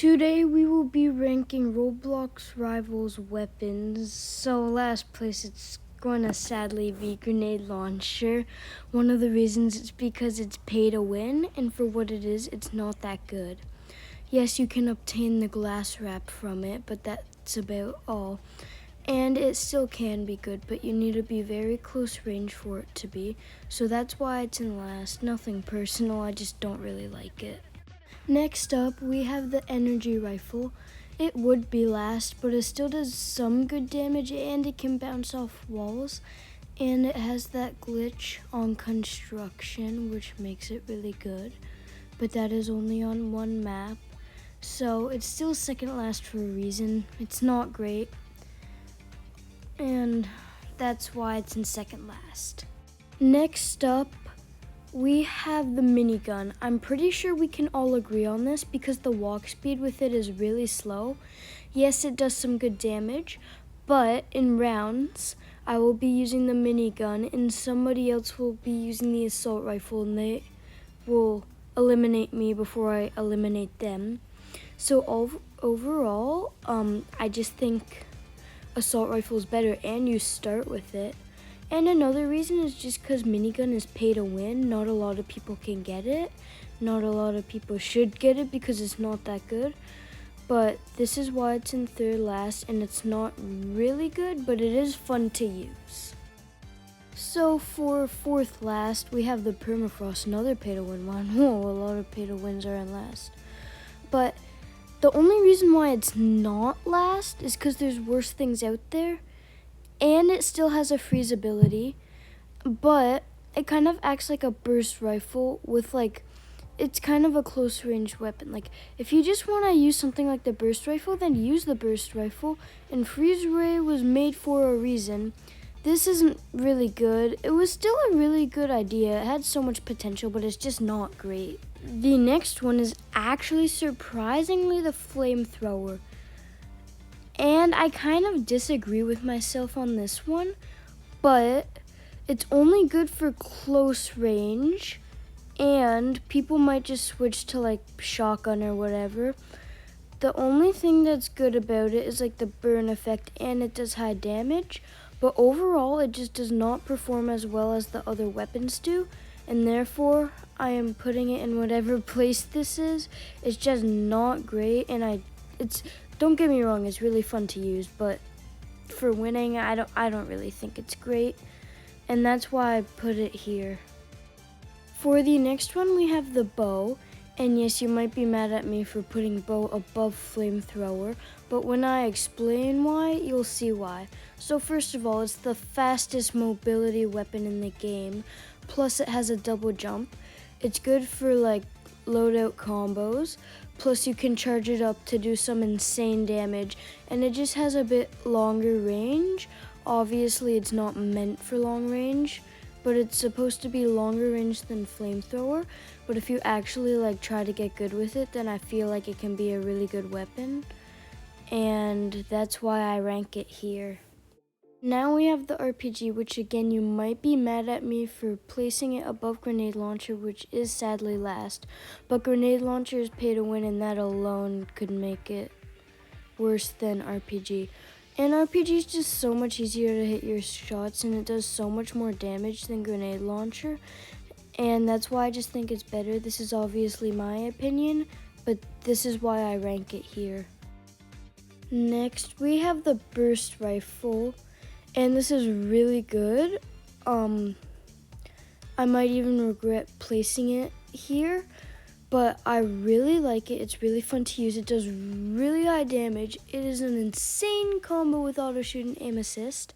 Today we will be ranking Roblox rivals weapons. So last place it's going to sadly be grenade launcher. One of the reasons it's because it's pay to win, and for what it is, it's not that good. Yes, you can obtain the glass wrap from it, but that's about all. And it still can be good, but you need to be very close range for it to be. So that's why it's in last. Nothing personal, I just don't really like it. Next up, we have the energy rifle. It would be last, but it still does some good damage and it can bounce off walls. And it has that glitch on construction, which makes it really good. But that is only on one map. So it's still second last for a reason. It's not great. And that's why it's in second last. Next up, we have the minigun. I'm pretty sure we can all agree on this because the walk speed with it is really slow. Yes, it does some good damage, but in rounds, I will be using the minigun and somebody else will be using the assault rifle and they will eliminate me before I eliminate them. So overall, I just think assault rifle is better and you start with it. And another reason is just because minigun is pay to win. Not a lot of people can get it. Not a lot of people should get it because it's not that good. But this is why it's in third last, and it's not really good, but it is fun to use. So for fourth last, we have the permafrost, another pay to win one. Whoa, a lot of pay to wins are in last. But the only reason why it's not last is because there's worse things out there. And it still has a freeze ability, but it kind of acts like a burst rifle with it's kind of a close range weapon. Like if you just want to use something like the burst rifle, then use the burst rifle, and freeze ray was made for a reason. This isn't really good. It was still a really good idea. It had so much potential, but it's just not great. The next one is actually surprisingly the flamethrower. And I kind of disagree with myself on this one, but it's only good for close range, and people might just switch to shotgun or whatever. The only thing that's good about it is the burn effect, and it does high damage, but overall it just does not perform as well as the other weapons do, and therefore I am putting it in whatever place this is. It's just not great, and don't get me wrong, it's really fun to use, but for winning, I don't really think it's great, and that's why I put it here. For the next one, we have the bow, and yes, you might be mad at me for putting bow above flamethrower, but when I explain why, you'll see why. So first of all, it's the fastest mobility weapon in the game, plus it has a double jump. It's good for loadout combos, plus you can charge it up to do some insane damage, and it just has a bit longer range. Obviously it's not meant for long range, but it's supposed to be longer range than flamethrower, but if you actually try to get good with it, then I feel like it can be a really good weapon, and that's why I rank it here. Now we have the RPG, which again, you might be mad at me for placing it above grenade launcher, which is sadly last. But grenade launcher is pay to win, and that alone could make it worse than RPG. And RPG is just so much easier to hit your shots, and it does so much more damage than grenade launcher. And that's why I just think it's better. This is obviously my opinion, but this is why I rank it here. Next, we have the burst rifle. And this is really good. I might even regret placing it here, but I really like it. It's really fun to use. It does really high damage. It is an insane combo with auto shoot and aim assist,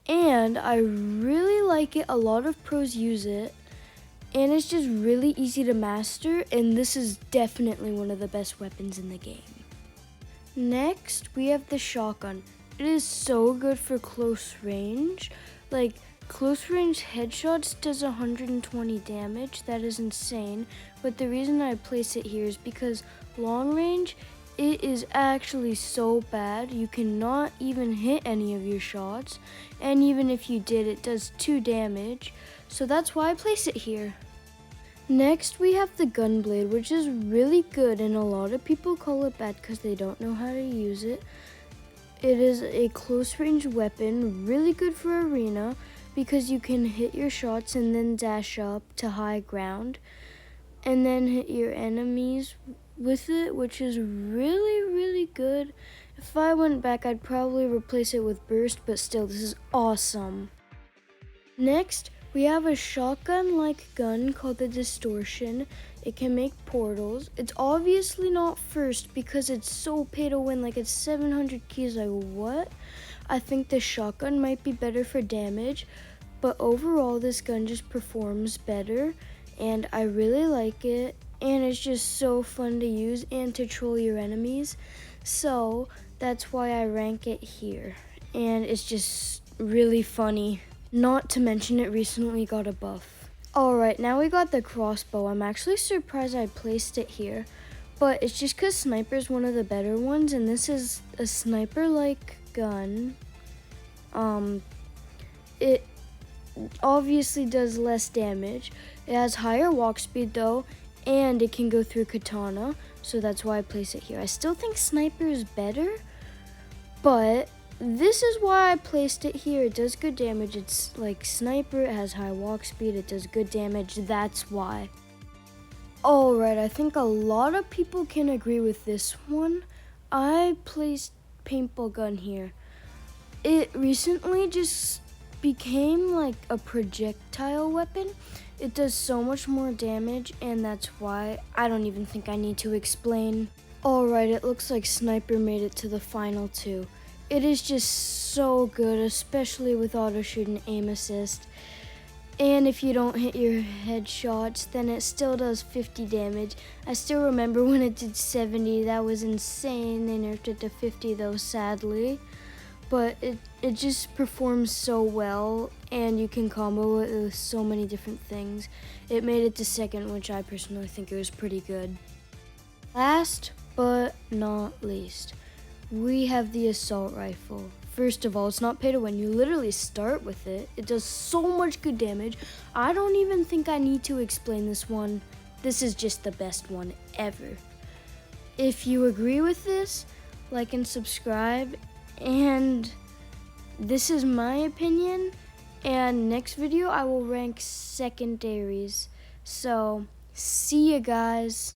and I really like it. A lot of pros use it, and it's just really easy to master, and this is definitely one of the best weapons in the game. Next, we have the shotgun. It is so good for close range. Close range headshots does 120 damage. That is insane. But the reason I place it here is because long range, it is actually so bad. You cannot even hit any of your shots. And even if you did, it does 2 damage. So that's why I place it here. Next, we have the gun blade, which is really good, and a lot of people call it bad because they don't know how to use it. It is a close range weapon, really good for arena because you can hit your shots and then dash up to high ground and then hit your enemies with it, which is really good. If I went back, I'd probably replace it with burst, but still, this is awesome. Next, we have a shotgun-like gun called the Distortion. It can make portals. It's obviously not first because it's so pay to win, like it's 700 keys, like what? I think the shotgun might be better for damage, but overall this gun just performs better and I really like it, and it's just so fun to use and to troll your enemies. So that's why I rank it here, and it's just really funny. Not to mention it recently got a buff. Alright, now we got the crossbow. I'm actually surprised I placed it here, but it's just because sniper is one of the better ones, and this is a sniper-like gun. It obviously does less damage. It has higher walk speed though, and it can go through katana, so that's why I place it here. I still think sniper is better, but this is why I placed it here. It does good damage. It's like sniper, it has high walk speed, it does good damage, that's why. Alright, I think a lot of people can agree with this one. I placed paintball gun here. It recently just became like a projectile weapon. It does so much more damage, and that's why I don't even think I need to explain. Alright, it looks like sniper made it to the final two. It is just so good, especially with auto shoot and aim assist. And if you don't hit your headshots, then it still does 50 damage. I still remember when it did 70, that was insane. They nerfed it to 50 though, sadly. But it just performs so well, and you can combo it with so many different things. It made it to second, which I personally think it was pretty good. Last but not least, we have the assault rifle. First of all, it's not pay to win. You literally start with it. It does so much good damage. I don't even think I need to explain this one. This is just the best one ever. If you agree with this, like and subscribe. And this is my opinion. And next video, I will rank secondaries. So, see you guys.